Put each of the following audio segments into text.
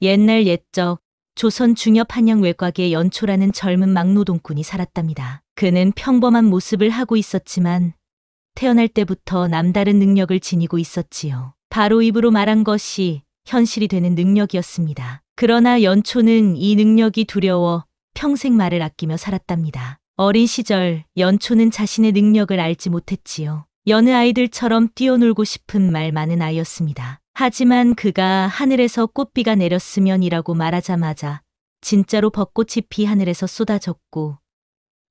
옛날 옛적 조선 중엽 한양 외곽에 연초라는 젊은 막노동꾼이 살았답니다. 그는 평범한 모습을 하고 있었지만 태어날 때부터 남다른 능력을 지니고 있었지요. 바로 입으로 말한 것이 현실이 되는 능력이었습니다. 그러나 연초는 이 능력이 두려워 평생 말을 아끼며 살았답니다. 어린 시절 연초는 자신의 능력을 알지 못했지요. 여느 아이들처럼 뛰어놀고 싶은 말 많은 아이였습니다. 하지만 그가 하늘에서 꽃비가 내렸으면이라고 말하자마자 진짜로 벚꽃이 피 하늘에서 쏟아졌고,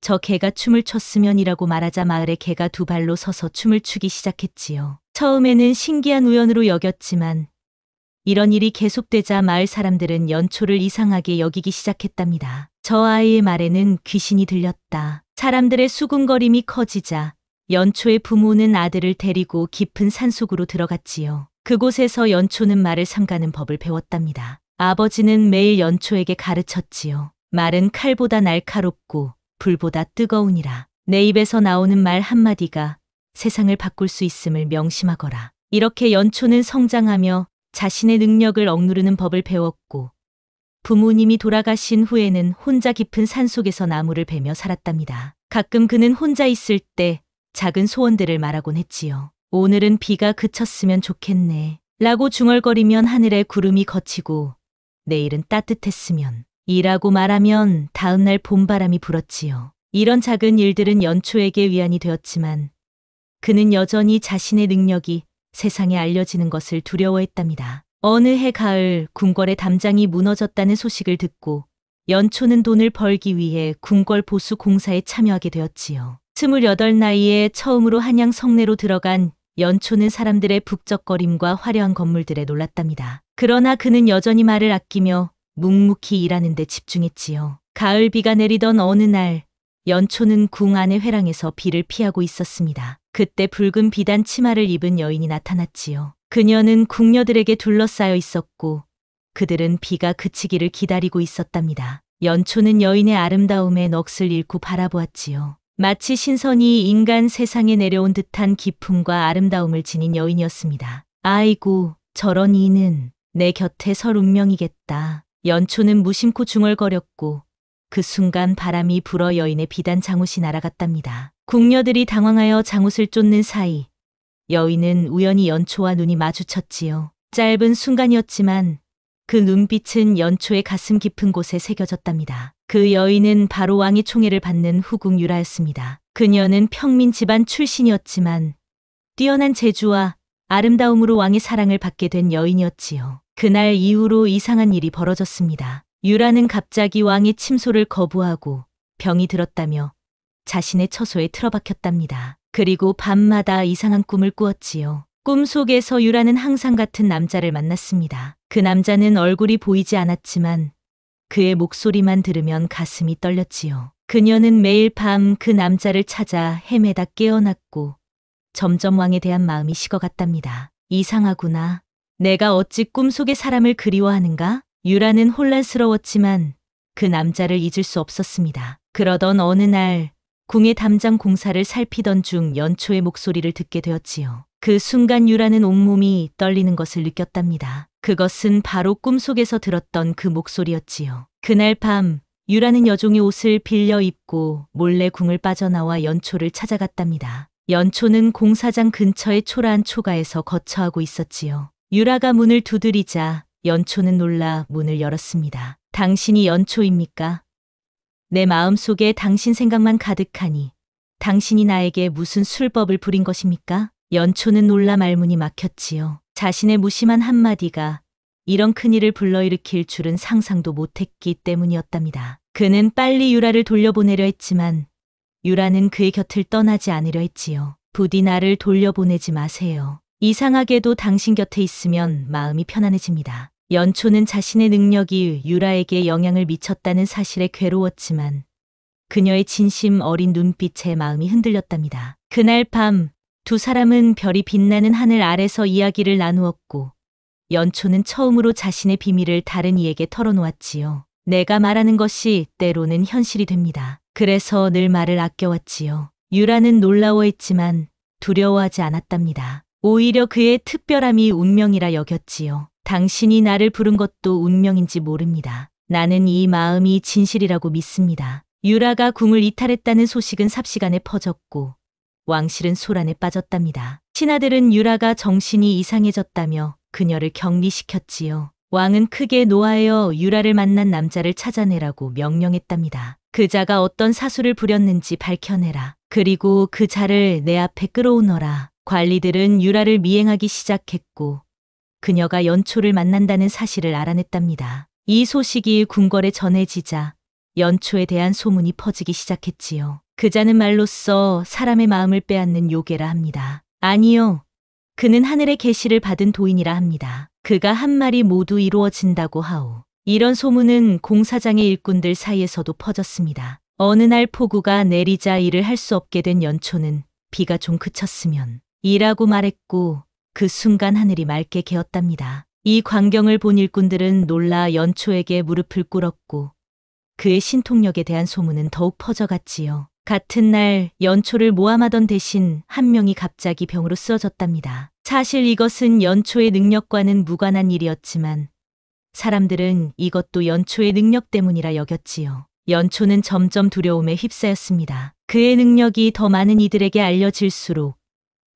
저 개가 춤을 췄으면이라고 말하자 마을에 개가 두 발로 서서 춤을 추기 시작했지요. 처음에는 신기한 우연으로 여겼지만 이런 일이 계속되자 마을 사람들은 연초를 이상하게 여기기 시작했답니다. 저 아이의 말에는 귀신이 들렸다. 사람들의 수군거림이 커지자 연초의 부모는 아들을 데리고 깊은 산속으로 들어갔지요. 그곳에서 연초는 말을 삼가는 법을 배웠답니다. 아버지는 매일 연초에게 가르쳤지요. 말은 칼보다 날카롭고 불보다 뜨거우니라. 내 입에서 나오는 말 한마디가 세상을 바꿀 수 있음을 명심하거라. 이렇게 연초는 성장하며 자신의 능력을 억누르는 법을 배웠고, 부모님이 돌아가신 후에는 혼자 깊은 산속에서 나무를 베며 살았답니다. 가끔 그는 혼자 있을 때 작은 소원들을 말하곤 했지요. 오늘은 비가 그쳤으면 좋겠네 라고 중얼거리면 하늘에 구름이 걷히고, 내일은 따뜻했으면 이라고 말하면 다음날 봄바람이 불었지요. 이런 작은 일들은 연초에게 위안이 되었지만 그는 여전히 자신의 능력이 세상에 알려지는 것을 두려워했답니다. 어느 해 가을 궁궐의 담장이 무너졌다는 소식을 듣고 연초는 돈을 벌기 위해 궁궐 보수 공사에 참여하게 되었지요. 28 나이에 처음으로 한양 성내로 들어간 연초는 사람들의 북적거림과 화려한 건물들에 놀랐답니다. 그러나 그는 여전히 말을 아끼며 묵묵히 일하는 데 집중했지요. 가을 비가 내리던 어느 날 연초는 궁 안의 회랑에서 비를 피하고 있었습니다. 그때 붉은 비단 치마를 입은 여인이 나타났지요. 그녀는 궁녀들에게 둘러싸여 있었고 그들은 비가 그치기를 기다리고 있었답니다. 연초는 여인의 아름다움에 넋을 잃고 바라보았지요. 마치 신선이 인간 세상에 내려온 듯한 기품과 아름다움을 지닌 여인이었습니다. 아이고, 저런 이는 내 곁에 설 운명이겠다. 연초는 무심코 중얼거렸고 그 순간 바람이 불어 여인의 비단 장옷이 날아갔답니다. 궁녀들이 당황하여 장옷을 쫓는 사이 여인은 우연히 연초와 눈이 마주쳤지요. 짧은 순간이었지만 그 눈빛은 연초의 가슴 깊은 곳에 새겨졌답니다. 그 여인은 바로 왕의 총애를 받는 후궁 유라였습니다. 그녀는 평민 집안 출신이었지만 뛰어난 재주와 아름다움으로 왕의 사랑을 받게 된 여인이었지요. 그날 이후로 이상한 일이 벌어졌습니다. 유라는 갑자기 왕의 침소를 거부하고 병이 들었다며 자신의 처소에 틀어박혔답니다. 그리고 밤마다 이상한 꿈을 꾸었지요. 꿈속에서 유라는 항상 같은 남자를 만났습니다. 그 남자는 얼굴이 보이지 않았지만 그의 목소리만 들으면 가슴이 떨렸지요. 그녀는 매일 밤 그 남자를 찾아 헤매다 깨어났고 점점 왕에 대한 마음이 식어갔답니다. 이상하구나. 내가 어찌 꿈속의 사람을 그리워하는가? 유라는 혼란스러웠지만 그 남자를 잊을 수 없었습니다. 그러던 어느 날 궁의 담장 공사를 살피던 중 연초의 목소리를 듣게 되었지요. 그 순간 유라는 온몸이 떨리는 것을 느꼈답니다. 그것은 바로 꿈속에서 들었던 그 목소리였지요. 그날 밤 유라는 여종의 옷을 빌려 입고 몰래 궁을 빠져나와 연초를 찾아갔답니다. 연초는 공사장 근처의 초라한 초가에서 거처하고 있었지요. 유라가 문을 두드리자 연초는 놀라 문을 열었습니다. 당신이 연초입니까? 내 마음속에 당신 생각만 가득하니 당신이 나에게 무슨 술법을 부린 것입니까? 연초는 놀라 말문이 막혔지요. 자신의 무심한 한마디가 이런 큰일을 불러일으킬 줄은 상상도 못했기 때문이었답니다. 그는 빨리 유라를 돌려보내려 했지만 유라는 그의 곁을 떠나지 않으려 했지요. 부디 나를 돌려보내지 마세요. 이상하게도 당신 곁에 있으면 마음이 편안해집니다. 연초는 자신의 능력이 유라에게 영향을 미쳤다는 사실에 괴로웠지만 그녀의 진심 어린 눈빛에 마음이 흔들렸답니다. 그날 밤 두 사람은 별이 빛나는 하늘 아래서 이야기를 나누었고 연초는 처음으로 자신의 비밀을 다른 이에게 털어놓았지요. 내가 말하는 것이 때로는 현실이 됩니다. 그래서 늘 말을 아껴왔지요. 유라는 놀라워했지만 두려워하지 않았답니다. 오히려 그의 특별함이 운명이라 여겼지요. 당신이 나를 부른 것도 운명인지 모릅니다. 나는 이 마음이 진실이라고 믿습니다. 유라가 궁을 이탈했다는 소식은 삽시간에 퍼졌고 왕실은 소란에 빠졌답니다. 신하들은 유라가 정신이 이상해졌다며 그녀를 격리시켰지요. 왕은 크게 노하여 유라를 만난 남자를 찾아내라고 명령했답니다. 그 자가 어떤 사수를 부렸는지 밝혀내라. 그리고 그 자를 내 앞에 끌어오너라. 관리들은 유라를 미행하기 시작했고 그녀가 연초를 만난다는 사실을 알아냈답니다. 이 소식이 궁궐에 전해지자 연초에 대한 소문이 퍼지기 시작했지요. 그자는 말로써 사람의 마음을 빼앗는 요괴라 합니다. 아니요. 그는 하늘의 계시를 받은 도인이라 합니다. 그가 한 말이 모두 이루어진다고 하오. 이런 소문은 공사장의 일꾼들 사이에서도 퍼졌습니다. 어느 날 폭우가 내리자 일을 할 수 없게 된 연초는 비가 좀 그쳤으면 일하고 말했고 그 순간 하늘이 맑게 개었답니다. 이 광경을 본 일꾼들은 놀라 연초에게 무릎을 꿇었고 그의 신통력에 대한 소문은 더욱 퍼져갔지요. 같은 날 연초를 모함하던 대신 한 명이 갑자기 병으로 쓰러졌답니다. 사실 이것은 연초의 능력과는 무관한 일이었지만 사람들은 이것도 연초의 능력 때문이라 여겼지요. 연초는 점점 두려움에 휩싸였습니다. 그의 능력이 더 많은 이들에게 알려질수록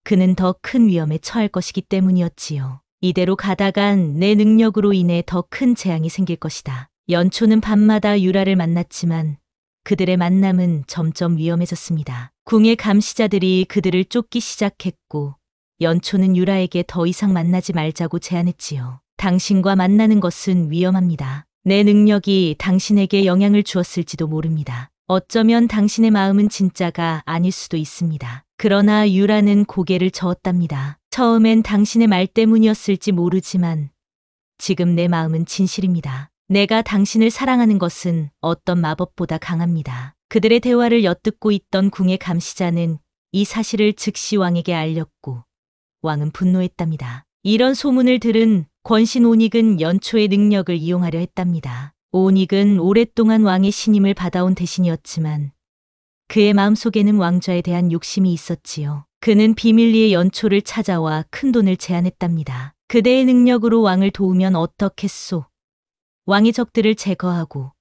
그는 더 큰 위험에 처할 것이기 때문이었지요. 이대로 가다간 내 능력으로 인해 더 큰 재앙이 생길 것이다. 연초는 밤마다 유라를 만났지만 그들의 만남은 점점 위험해졌습니다. 궁의 감시자들이 그들을 쫓기 시작했고 연초는 유라에게 더 이상 만나지 말자고 제안했지요. 당신과 만나는 것은 위험합니다. 내 능력이 당신에게 영향을 주었을지도 모릅니다. 어쩌면 당신의 마음은 진짜가 아닐 수도 있습니다. 그러나 유라는 고개를 저었답니다. 처음엔 당신의 말 때문이었을지 모르지만 지금 내 마음은 진실입니다. 내가 당신을 사랑하는 것은 어떤 마법보다 강합니다. 그들의 대화를 엿듣고 있던 궁의 감시자는 이 사실을 즉시 왕에게 알렸고 왕은 분노했답니다. 이런 소문을 들은 권신 오닉은 연초의 능력을 이용하려 했답니다. 오닉은 오랫동안 왕의 신임을 받아온 대신이었지만 그의 마음속에는 왕좌에 대한 욕심이 있었지요. 그는 비밀리에 연초를 찾아와 큰돈을 제안했답니다. 그대의 능력으로 왕을 도우면 어떻겠소? 왕의 적들을 제거하고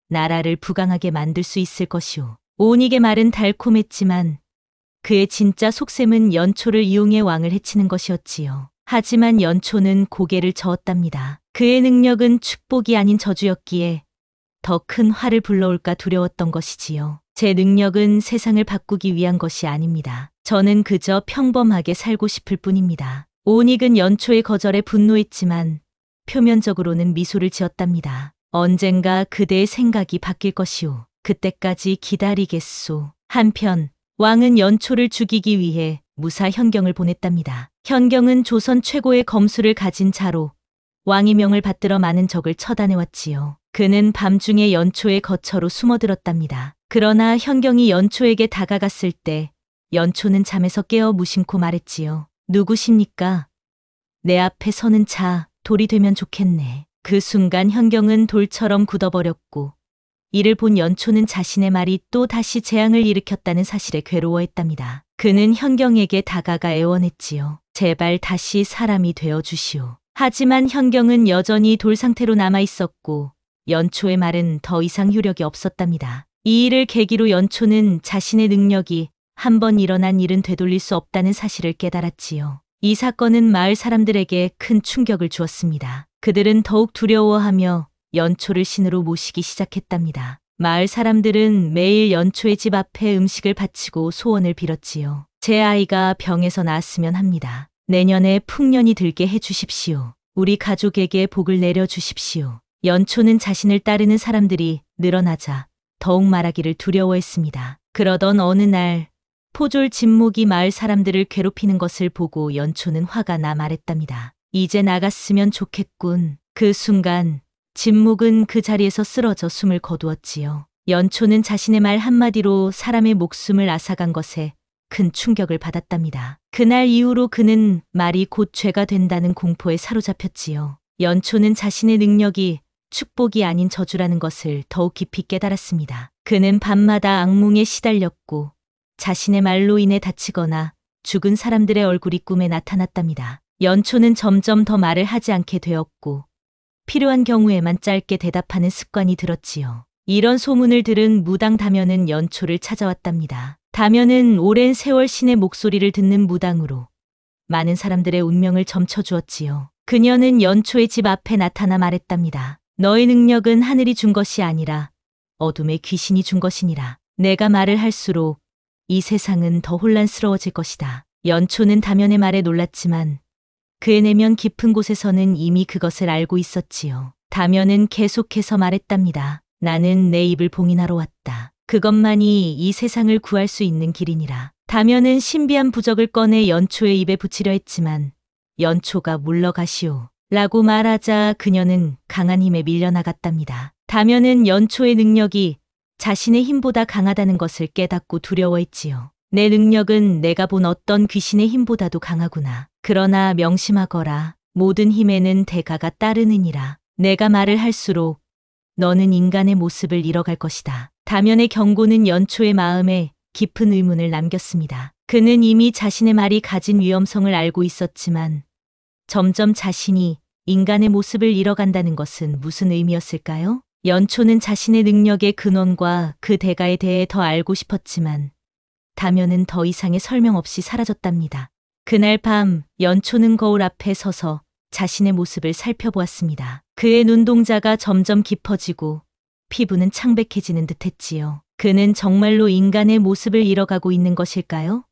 나라를 부강하게 만들 수 있을 것이오. 오닉의 말은 달콤했지만 그의 진짜 속셈은 연초를 이용해 왕을 해치는 것이었지요. 하지만 연초는 고개를 저었답니다. 그의 능력은 축복이 아닌 저주였기에 더 큰 화를 불러올까 두려웠던 것이지요. 제 능력은 세상을 바꾸기 위한 것이 아닙니다. 저는 그저 평범하게 살고 싶을 뿐입니다. 오닉은 연초의 거절에 분노했지만 표면적으로는 미소를 지었답니다. 언젠가 그대의 생각이 바뀔 것이오. 그때까지 기다리겠소. 한편 왕은 연초를 죽이기 위해 무사 현경을 보냈답니다. 현경은 조선 최고의 검술을 가진 자로 왕의 명을 받들어 많은 적을 처단해왔지요. 그는 밤중에 연초의 거처로 숨어들었답니다. 그러나 현경이 연초에게 다가갔을 때 연초는 잠에서 깨어 무심코 말했지요. 누구십니까? 내 앞에 서는 자, 돌이 되면 좋겠네. 그 순간 현경은 돌처럼 굳어버렸고 이를 본 연초는 자신의 말이 또 다시 재앙을 일으켰다는 사실에 괴로워했답니다. 그는 현경에게 다가가 애원했지요. 제발 다시 사람이 되어 주시오. 하지만 현경은 여전히 돌 상태로 남아 있었고 연초의 말은 더 이상 효력이 없었답니다. 이 일을 계기로 연초는 자신의 능력이 한 번 일어난 일은 되돌릴 수 없다는 사실을 깨달았지요. 이 사건은 마을 사람들에게 큰 충격을 주었습니다. 그들은 더욱 두려워하며 연초를 신으로 모시기 시작했답니다. 마을 사람들은 매일 연초의 집 앞에 음식을 바치고 소원을 빌었지요. 제 아이가 병에서 나았으면 합니다. 내년에 풍년이 들게 해주십시오. 우리 가족에게 복을 내려주십시오. 연초는 자신을 따르는 사람들이 늘어나자 더욱 말하기를 두려워했습니다. 그러던 어느 날 포졸 진목이 마을 사람들을 괴롭히는 것을 보고 연초는 화가 나 말했답니다. 이제 나갔으면 좋겠군. 그 순간 진목은 그 자리에서 쓰러져 숨을 거두었지요. 연초는 자신의 말 한마디로 사람의 목숨을 앗아간 것에 큰 충격을 받았답니다. 그날 이후로 그는 말이 곧 죄가 된다는 공포에 사로잡혔지요. 연초는 자신의 능력이 축복이 아닌 저주라는 것을 더욱 깊이 깨달았습니다. 그는 밤마다 악몽에 시달렸고 자신의 말로 인해 다치거나 죽은 사람들의 얼굴이 꿈에 나타났답니다. 연초는 점점 더 말을 하지 않게 되었고 필요한 경우에만 짧게 대답하는 습관이 들었지요. 이런 소문을 들은 무당 다면은 연초를 찾아왔답니다. 다면은 오랜 세월 신의 목소리를 듣는 무당으로 많은 사람들의 운명을 점쳐주었지요. 그녀는 연초의 집 앞에 나타나 말했답니다. 너의 능력은 하늘이 준 것이 아니라 어둠의 귀신이 준 것이니라. 내가 말을 할수록 이 세상은 더 혼란스러워질 것이다. 연초는 다면의 말에 놀랐지만 그의 내면 깊은 곳에서는 이미 그것을 알고 있었지요. 다면은 계속해서 말했답니다. 나는 내 입을 봉인하러 왔다. 그것만이 이 세상을 구할 수 있는 길이니라. 다면은 신비한 부적을 꺼내 연초의 입에 붙이려 했지만 연초가 물러가시오 라고 말하자 그녀는 강한 힘에 밀려나갔답니다. 다면은 연초의 능력이 자신의 힘보다 강하다는 것을 깨닫고 두려워했지요. 내 능력은 내가 본 어떤 귀신의 힘보다도 강하구나. 그러나 명심하거라. 모든 힘에는 대가가 따르느니라. 내가 말을 할수록 너는 인간의 모습을 잃어갈 것이다. 다면의 경고는 연초의 마음에 깊은 의문을 남겼습니다. 그는 이미 자신의 말이 가진 위험성을 알고 있었지만 점점 자신이 인간의 모습을 잃어간다는 것은 무슨 의미였을까요? 연초는 자신의 능력의 근원과 그 대가에 대해 더 알고 싶었지만 다면은 더 이상의 설명 없이 사라졌답니다. 그날 밤 연초는 거울 앞에 서서 자신의 모습을 살펴보았습니다. 그의 눈동자가 점점 깊어지고 피부는 창백해지는 듯했지요. 그는 정말로 인간의 모습을 잃어가고 있는 것일까요?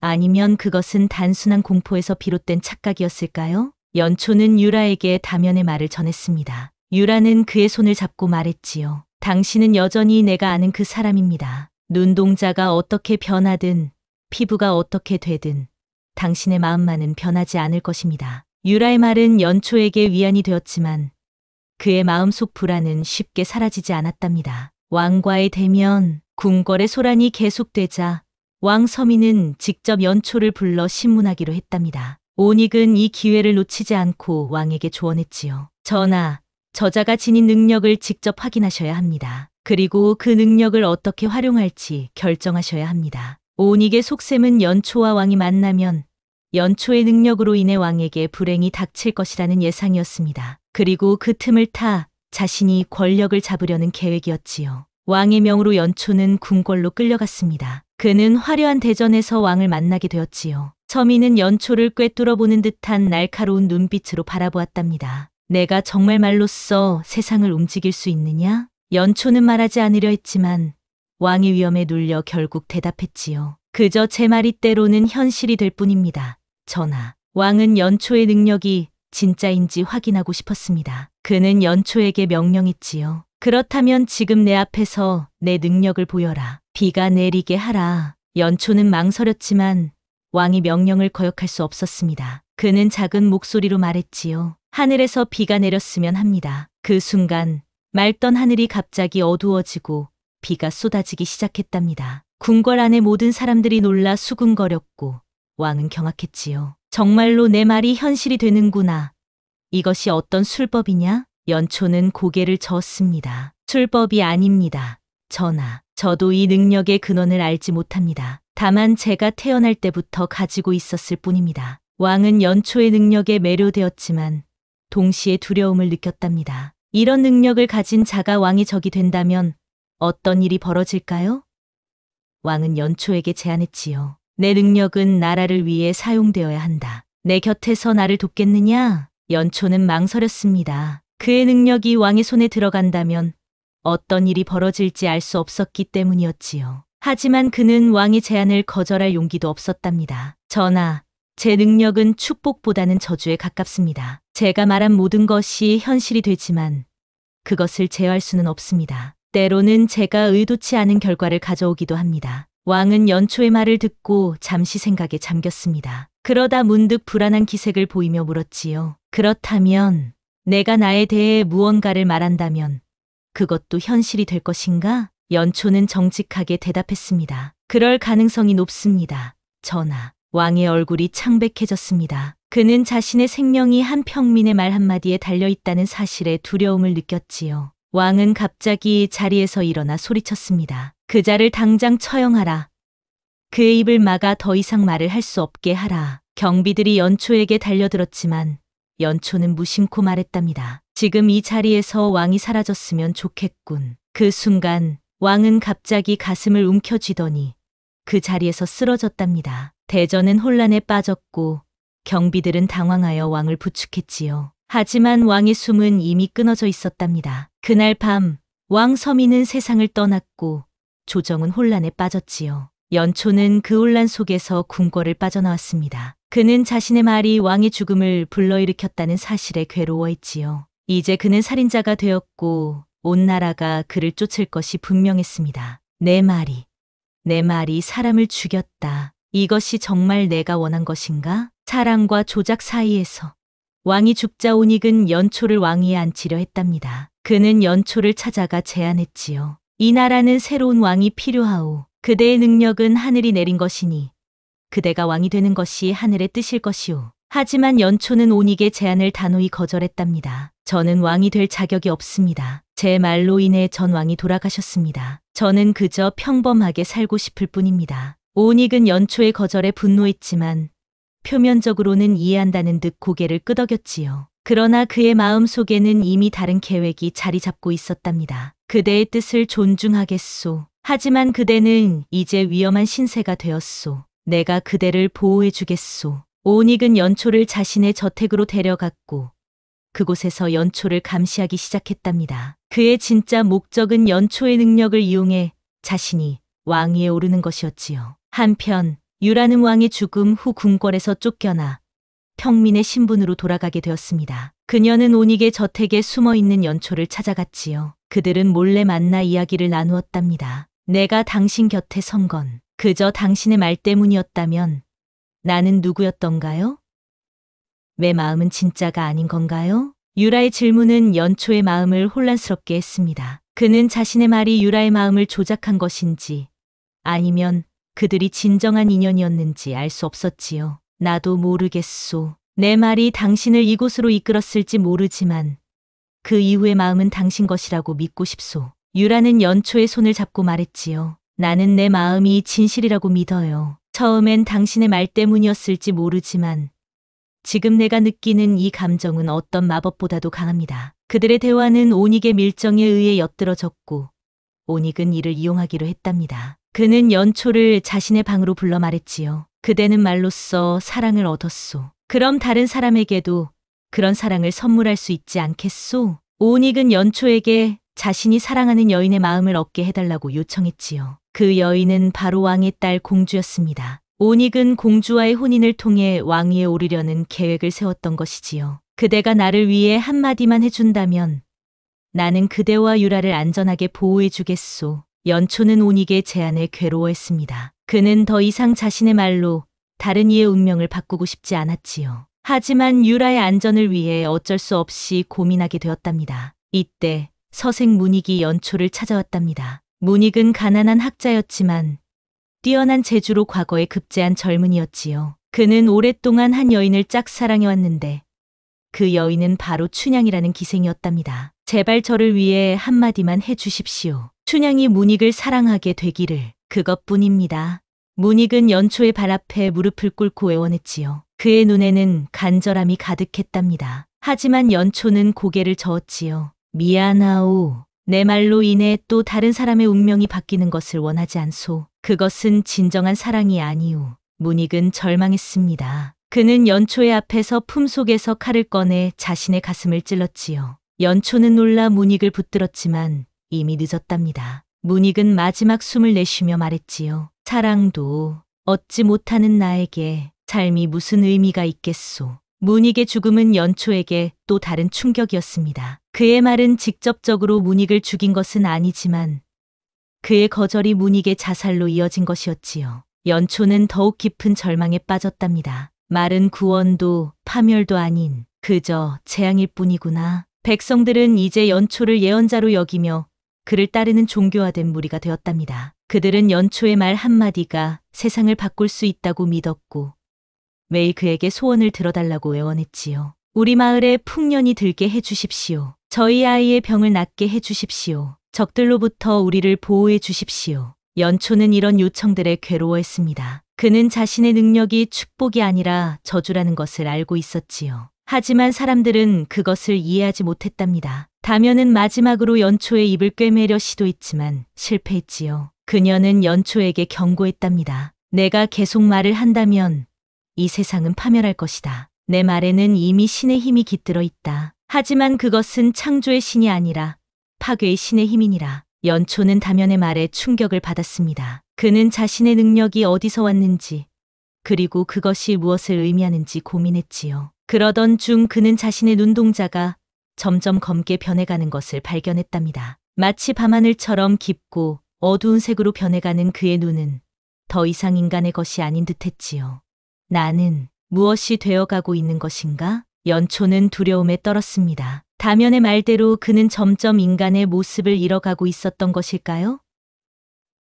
아니면 그것은 단순한 공포에서 비롯된 착각이었을까요? 연초는 유라에게 다면의 말을 전했습니다. 유라는 그의 손을 잡고 말했지요. 당신은 여전히 내가 아는 그 사람입니다. 눈동자가 어떻게 변하든 피부가 어떻게 되든 당신의 마음만은 변하지 않을 것입니다. 유라의 말은 연초에게 위안이 되었지만 그의 마음속 불안은 쉽게 사라지지 않았답니다. 왕과의 대면, 궁궐의 소란이 계속되자 왕 서민은 직접 연초를 불러 신문하기로 했답니다. 오닉은 이 기회를 놓치지 않고 왕에게 조언했지요. 전하, 저자가 지닌 능력을 직접 확인하셔야 합니다. 그리고 그 능력을 어떻게 활용할지 결정하셔야 합니다. 오닉의 속셈은 연초와 왕이 만나면 연초의 능력으로 인해 왕에게 불행이 닥칠 것이라는 예상이었습니다. 그리고 그 틈을 타 자신이 권력을 잡으려는 계획이었지요. 왕의 명으로 연초는 궁궐로 끌려갔습니다. 그는 화려한 대전에서 왕을 만나게 되었지요. 서민은 연초를 꿰뚫어보는 듯한 날카로운 눈빛으로 바라보았답니다. 내가 정말 말로써 세상을 움직일 수 있느냐? 연초는 말하지 않으려 했지만 왕의 위험에 눌려 결국 대답했지요. 그저 제 말이 때로는 현실이 될 뿐입니다. 전하, 왕은 연초의 능력이 진짜인지 확인하고 싶었습니다. 그는 연초에게 명령했지요. 그렇다면 지금 내 앞에서 내 능력을 보여라. 비가 내리게 하라. 연초는 망설였지만 왕이 명령을 거역할 수 없었습니다. 그는 작은 목소리로 말했지요. 하늘에서 비가 내렸으면 합니다. 그 순간 맑던 하늘이 갑자기 어두워지고 비가 쏟아지기 시작했답니다. 궁궐 안의 모든 사람들이 놀라 수군거렸고 왕은 경악했지요. 정말로 내 말이 현실이 되는구나. 이것이 어떤 술법이냐? 연초는 고개를 저었습니다. 술법이 아닙니다. 전하, 저도 이 능력의 근원을 알지 못합니다. 다만 제가 태어날 때부터 가지고 있었을 뿐입니다. 왕은 연초의 능력에 매료되었지만 동시에 두려움을 느꼈답니다. 이런 능력을 가진 자가 왕의 적이 된다면 어떤 일이 벌어질까요? 왕은 연초에게 제안했지요. 내 능력은 나라를 위해 사용되어야 한다. 내 곁에서 나를 돕겠느냐? 연초는 망설였습니다. 그의 능력이 왕의 손에 들어간다면 어떤 일이 벌어질지 알 수 없었기 때문이었지요. 하지만 그는 왕의 제안을 거절할 용기도 없었답니다. 전하, 제 능력은 축복보다는 저주에 가깝습니다. 제가 말한 모든 것이 현실이 되지만 그것을 제어할 수는 없습니다. 때로는 제가 의도치 않은 결과를 가져오기도 합니다. 왕은 연초의 말을 듣고 잠시 생각에 잠겼습니다. 그러다 문득 불안한 기색을 보이며 물었지요. 그렇다면 내가 나에 대해 무언가를 말한다면 그것도 현실이 될 것인가? 연초는 정직하게 대답했습니다. 그럴 가능성이 높습니다. 전하, 왕의 얼굴이 창백해졌습니다. 그는 자신의 생명이 한 평민의 말 한마디에 달려있다는 사실에 두려움을 느꼈지요. 왕은 갑자기 자리에서 일어나 소리쳤습니다. 그자를 당장 처형하라. 그의 입을 막아 더 이상 말을 할 수 없게 하라. 경비들이 연초에게 달려들었지만 연초는 무심코 말했답니다. 지금 이 자리에서 왕이 사라졌으면 좋겠군. 그 순간 왕은 갑자기 가슴을 움켜쥐더니 그 자리에서 쓰러졌답니다. 대전은 혼란에 빠졌고 경비들은 당황하여 왕을 부축했지요. 하지만 왕의 숨은 이미 끊어져 있었답니다. 그날 밤 왕 서민은 세상을 떠났고 조정은 혼란에 빠졌지요. 연초는 그 혼란 속에서 궁궐을 빠져나왔습니다. 그는 자신의 말이 왕의 죽음을 불러일으켰다는 사실에 괴로워했지요. 이제 그는 살인자가 되었고 온 나라가 그를 쫓을 것이 분명했습니다. 내 말이 사람을 죽였다. 이것이 정말 내가 원한 것인가? 사랑과 조작 사이에서 왕이 죽자 온익은 연초를 왕위에 앉히려 했답니다. 그는 연초를 찾아가 제안했지요. 이 나라는 새로운 왕이 필요하오. 그대의 능력은 하늘이 내린 것이니 그대가 왕이 되는 것이 하늘의 뜻일 것이오. 하지만 연초는 온익의 제안을 단호히 거절했답니다. 저는 왕이 될 자격이 없습니다. 제 말로 인해 전 왕이 돌아가셨습니다. 저는 그저 평범하게 살고 싶을 뿐입니다. 온익은 연초의 거절에 분노했지만 표면적으로는 이해한다는 듯 고개를 끄덕였지요. 그러나 그의 마음 속에는 이미 다른 계획이 자리 잡고 있었답니다. 그대의 뜻을 존중하겠소. 하지만 그대는 이제 위험한 신세가 되었소. 내가 그대를 보호해 주겠소. 온익은 연초를 자신의 저택으로 데려갔고 그곳에서 연초를 감시하기 시작했답니다. 그의 진짜 목적은 연초의 능력을 이용해 자신이 왕위에 오르는 것이었지요. 한편 유라는 왕의 죽음 후 궁궐에서 쫓겨나 평민의 신분으로 돌아가게 되었습니다. 그녀는 온익의 저택에 숨어있는 연초를 찾아갔지요. 그들은 몰래 만나 이야기를 나누었답니다. 내가 당신 곁에 선 건 그저 당신의 말 때문이었다면 나는 누구였던가요? 내 마음은 진짜가 아닌 건가요? 유라의 질문은 연초의 마음을 혼란스럽게 했습니다. 그는 자신의 말이 유라의 마음을 조작한 것인지 아니면 그들이 진정한 인연이었는지 알 수 없었지요. 나도 모르겠소. 내 말이 당신을 이곳으로 이끌었을지 모르지만 그 이후의 마음은 당신 것이라고 믿고 싶소. 유라는 연초의 손을 잡고 말했지요. 나는 내 마음이 진실이라고 믿어요. 처음엔 당신의 말 때문이었을지 모르지만 지금 내가 느끼는 이 감정은 어떤 마법보다도 강합니다. 그들의 대화는 온익의 밀정에 의해 엿들어졌고 온익은 이를 이용하기로 했답니다. 그는 연초를 자신의 방으로 불러 말했지요. 그대는 말로써 사랑을 얻었소. 그럼 다른 사람에게도 그런 사랑을 선물할 수 있지 않겠소? 온익은 연초에게 자신이 사랑하는 여인의 마음을 얻게 해달라고 요청했지요. 그 여인은 바로 왕의 딸 공주였습니다. 온익은 공주와의 혼인을 통해 왕위에 오르려는 계획을 세웠던 것이지요. 그대가 나를 위해 한마디만 해준다면 나는 그대와 유라를 안전하게 보호해 주겠소. 연초는 온익의 제안에 괴로워했습니다. 그는 더 이상 자신의 말로 다른 이의 운명을 바꾸고 싶지 않았지요. 하지만 유라의 안전을 위해 어쩔 수 없이 고민하게 되었답니다. 이때 서생 문익이 연초를 찾아왔답니다. 문익은 가난한 학자였지만 뛰어난 재주로 과거에 급제한 젊은이였지요. 그는 오랫동안 한 여인을 짝사랑해왔는데 그 여인은 바로 춘향이라는 기생이었답니다. 제발 저를 위해 한마디만 해주십시오. 춘향이 문익을 사랑하게 되기를. 그것뿐입니다. 문익은 연초의 발 앞에 무릎을 꿇고 애원했지요. 그의 눈에는 간절함이 가득했답니다. 하지만 연초는 고개를 저었지요. 미안하오. 내 말로 인해 또 다른 사람의 운명이 바뀌는 것을 원하지 않소. 그것은 진정한 사랑이 아니오. 문익은 절망했습니다. 그는 연초의 앞에서 품속에서 칼을 꺼내 자신의 가슴을 찔렀지요. 연초는 놀라 문익을 붙들었지만 이미 늦었답니다. 문익은 마지막 숨을 내쉬며 말했지요. 사랑도 얻지 못하는 나에게 삶이 무슨 의미가 있겠소. 문익의 죽음은 연초에게 또 다른 충격이었습니다. 그의 말은 직접적으로 문익을 죽인 것은 아니지만 그의 거절이 문익의 자살로 이어진 것이었지요. 연초는 더욱 깊은 절망에 빠졌답니다. 말은 구원도 파멸도 아닌 그저 재앙일 뿐이구나. 백성들은 이제 연초를 예언자로 여기며 그를 따르는 종교화된 무리가 되었답니다. 그들은 연초의 말 한마디가 세상을 바꿀 수 있다고 믿었고 매일 그에게 소원을 들어달라고 애원했지요. 우리 마을에 풍년이 들게 해주십시오. 저희 아이의 병을 낫게 해주십시오. 적들로부터 우리를 보호해 주십시오. 연초는 이런 요청들에 괴로워했습니다. 그는 자신의 능력이 축복이 아니라 저주라는 것을 알고 있었지요. 하지만 사람들은 그것을 이해하지 못했답니다. 다면은 마지막으로 연초의 입을 꿰매려 시도했지만 실패했지요. 그녀는 연초에게 경고했답니다. 내가 계속 말을 한다면 이 세상은 파멸할 것이다. 내 말에는 이미 신의 힘이 깃들어 있다. 하지만 그것은 창조의 신이 아니라 파괴의 신의 힘이니라. 연초는 다면의 말에 충격을 받았습니다. 그는 자신의 능력이 어디서 왔는지 그리고 그것이 무엇을 의미하는지 고민했지요. 그러던 중 그는 자신의 눈동자가 점점 검게 변해가는 것을 발견했답니다. 마치 밤하늘처럼 깊고 어두운 색으로 변해가는 그의 눈은 더 이상 인간의 것이 아닌 듯했지요. 나는 무엇이 되어가고 있는 것인가? 연초는 두려움에 떨었습니다. 다면의 말대로 그는 점점 인간의 모습을 잃어가고 있었던 것일까요?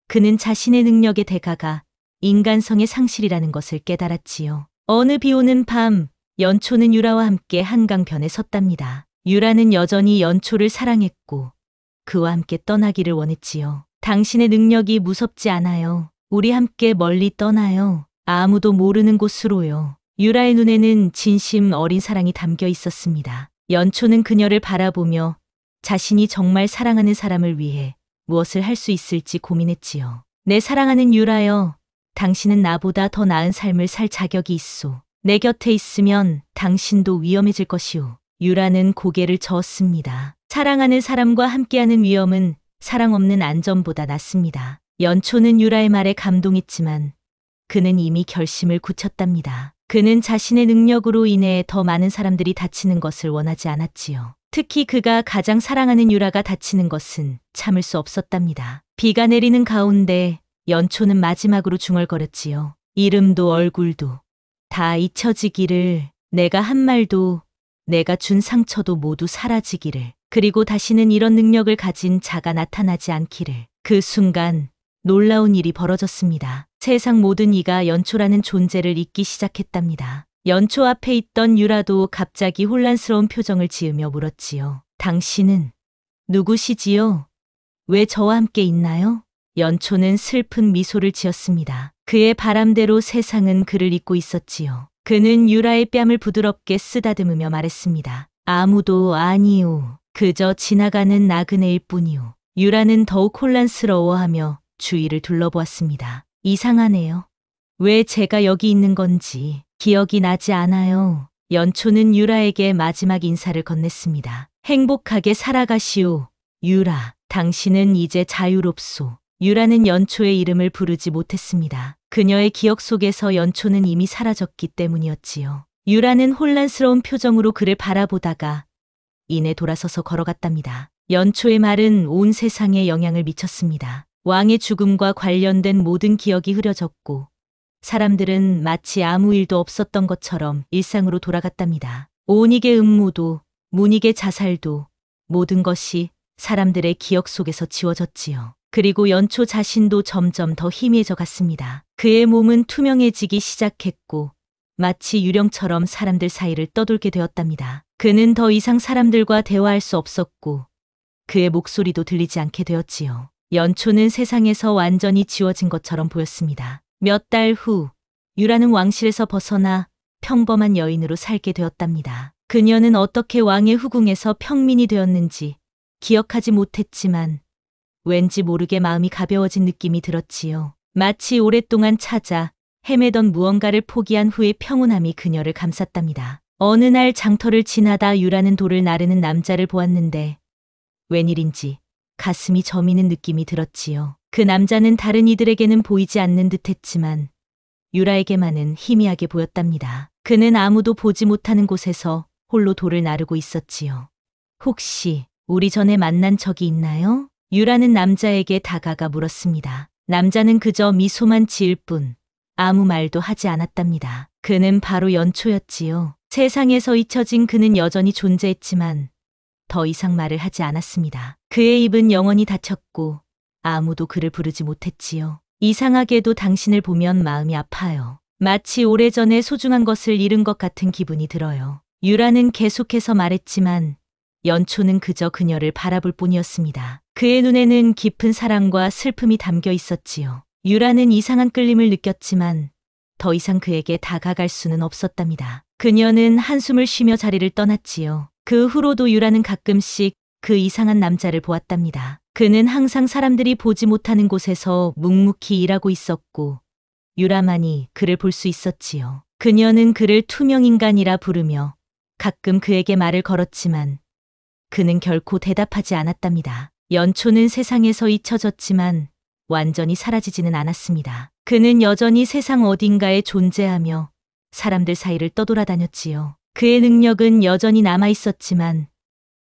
그는 자신의 능력의 대가가 인간성의 상실이라는 것을 깨달았지요. 어느 비오는 밤, 연초는 유라와 함께 한강변에 섰답니다. 유라는 여전히 연초를 사랑했고 그와 함께 떠나기를 원했지요. 당신의 능력이 무섭지 않아요. 우리 함께 멀리 떠나요. 아무도 모르는 곳으로요. 유라의 눈에는 진심 어린 사랑이 담겨 있었습니다. 연초는 그녀를 바라보며 자신이 정말 사랑하는 사람을 위해 무엇을 할 수 있을지 고민했지요. 내 사랑하는 유라여, 당신은 나보다 더 나은 삶을 살 자격이 있소. 내 곁에 있으면 당신도 위험해질 것이오. 유라는 고개를 저었습니다. 사랑하는 사람과 함께하는 위험은 사랑 없는 안전보다 낫습니다. 연초는 유라의 말에 감동했지만 그는 이미 결심을 굳혔답니다. 그는 자신의 능력으로 인해 더 많은 사람들이 다치는 것을 원하지 않았지요. 특히 그가 가장 사랑하는 유라가 다치는 것은 참을 수 없었답니다. 비가 내리는 가운데 연초는 마지막으로 중얼거렸지요. 이름도 얼굴도 다 잊혀지기를, 내가 한 말도 내가 준 상처도 모두 사라지기를, 그리고 다시는 이런 능력을 가진 자가 나타나지 않기를. 그 순간 놀라운 일이 벌어졌습니다. 세상 모든 이가 연초라는 존재를 잊기 시작했답니다. 연초 앞에 있던 유라도 갑자기 혼란스러운 표정을 지으며 물었지요. 당신은 누구시지요? 왜 저와 함께 있나요? 연초는 슬픈 미소를 지었습니다. 그의 바람대로 세상은 그를 잊고 있었지요. 그는 유라의 뺨을 부드럽게 쓰다듬으며 말했습니다. 아무도 아니오. 그저 지나가는 나그네일 뿐이오. 유라는 더욱 혼란스러워하며 주위를 둘러보았습니다. 이상하네요. 왜 제가 여기 있는 건지 기억이 나지 않아요. 연초는 유라에게 마지막 인사를 건넸습니다. 행복하게 살아가시오. 유라, 당신은 이제 자유롭소. 유라는 연초의 이름을 부르지 못했습니다. 그녀의 기억 속에서 연초는 이미 사라졌기 때문이었지요. 유라는 혼란스러운 표정으로 그를 바라보다가 이내 돌아서서 걸어갔답니다. 연초의 말은 온 세상에 영향을 미쳤습니다. 왕의 죽음과 관련된 모든 기억이 흐려졌고 사람들은 마치 아무 일도 없었던 것처럼 일상으로 돌아갔답니다. 오닉의 음모도 문익의 자살도 모든 것이 사람들의 기억 속에서 지워졌지요. 그리고 연초 자신도 점점 더 희미해져 갔습니다. 그의 몸은 투명해지기 시작했고 마치 유령처럼 사람들 사이를 떠돌게 되었답니다. 그는 더 이상 사람들과 대화할 수 없었고 그의 목소리도 들리지 않게 되었지요. 연초는 세상에서 완전히 지워진 것처럼 보였습니다. 몇 달 후, 유라는 왕실에서 벗어나 평범한 여인으로 살게 되었답니다. 그녀는 어떻게 왕의 후궁에서 평민이 되었는지 기억하지 못했지만 왠지 모르게 마음이 가벼워진 느낌이 들었지요. 마치 오랫동안 찾아 헤매던 무언가를 포기한 후의 평온함이 그녀를 감쌌답니다. 어느 날 장터를 지나다 유라는 돌을 나르는 남자를 보았는데 웬일인지 가슴이 저미는 느낌이 들었지요. 그 남자는 다른 이들에게는 보이지 않는 듯했지만 유라에게만은 희미하게 보였답니다. 그는 아무도 보지 못하는 곳에서 홀로 돌을 나르고 있었지요. 혹시 우리 전에 만난 적이 있나요? 유라는 남자에게 다가가 물었습니다. 남자는 그저 미소만 지을 뿐 아무 말도 하지 않았답니다. 그는 바로 연초였지요. 세상에서 잊혀진 그는 여전히 존재했지만 더 이상 말을 하지 않았습니다. 그의 입은 영원히 닫혔고 아무도 그를 부르지 못했지요. 이상하게도 당신을 보면 마음이 아파요. 마치 오래전에 소중한 것을 잃은 것 같은 기분이 들어요. 유라는 계속해서 말했지만 연초는 그저 그녀를 바라볼 뿐이었습니다. 그의 눈에는 깊은 사랑과 슬픔이 담겨 있었지요. 유라는 이상한 끌림을 느꼈지만 더 이상 그에게 다가갈 수는 없었답니다. 그녀는 한숨을 쉬며 자리를 떠났지요. 그 후로도 유라는 가끔씩 그 이상한 남자를 보았답니다. 그는 항상 사람들이 보지 못하는 곳에서 묵묵히 일하고 있었고 유라만이 그를 볼 수 있었지요. 그녀는 그를 투명인간이라 부르며 가끔 그에게 말을 걸었지만 그는 결코 대답하지 않았답니다. 연초는 세상에서 잊혀졌지만 완전히 사라지지는 않았습니다. 그는 여전히 세상 어딘가에 존재하며 사람들 사이를 떠돌아다녔지요. 그의 능력은 여전히 남아 있었지만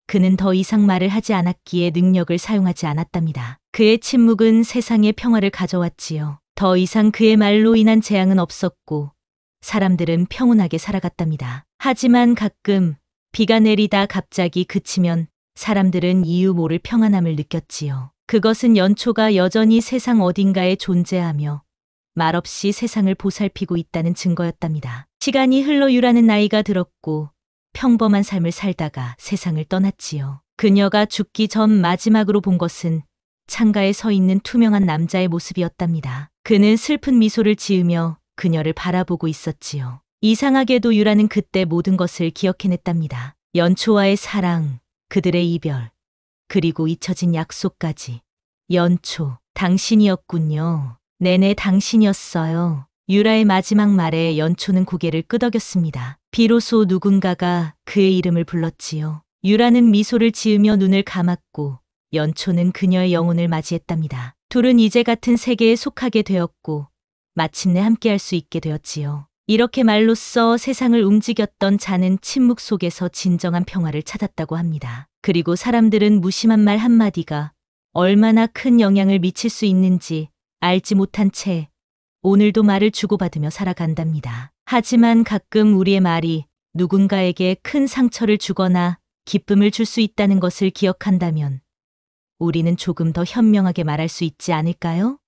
그는 더 이상 말을 하지 않았기에 능력을 사용하지 않았답니다. 그의 침묵은 세상에 평화를 가져왔지요. 더 이상 그의 말로 인한 재앙은 없었고 사람들은 평온하게 살아갔답니다. 하지만 가끔 비가 내리다 갑자기 그치면 사람들은 이유 모를 평안함을 느꼈지요. 그것은 연초가 여전히 세상 어딘가에 존재하며 말없이 세상을 보살피고 있다는 증거였답니다. 시간이 흘러 유라는 나이가 들었고 평범한 삶을 살다가 세상을 떠났지요. 그녀가 죽기 전 마지막으로 본 것은 창가에 서 있는 투명한 남자의 모습이었답니다. 그는 슬픈 미소를 지으며 그녀를 바라보고 있었지요. 이상하게도 유라는 그때 모든 것을 기억해냈답니다. 연초와의 사랑, 그들의 이별, 그리고 잊혀진 약속까지. 연초, 당신이었군요. 네네, 당신이었어요. 유라의 마지막 말에 연초는 고개를 끄덕였습니다. 비로소 누군가가 그의 이름을 불렀지요. 유라는 미소를 지으며 눈을 감았고 연초는 그녀의 영혼을 맞이했답니다. 둘은 이제 같은 세계에 속하게 되었고 마침내 함께할 수 있게 되었지요. 이렇게 말로써 세상을 움직였던 자는 침묵 속에서 진정한 평화를 찾았다고 합니다. 그리고 사람들은 무심한 말 한마디가 얼마나 큰 영향을 미칠 수 있는지 알지 못한 채 오늘도 말을 주고받으며 살아간답니다. 하지만 가끔 우리의 말이 누군가에게 큰 상처를 주거나 기쁨을 줄 수 있다는 것을 기억한다면 우리는 조금 더 현명하게 말할 수 있지 않을까요?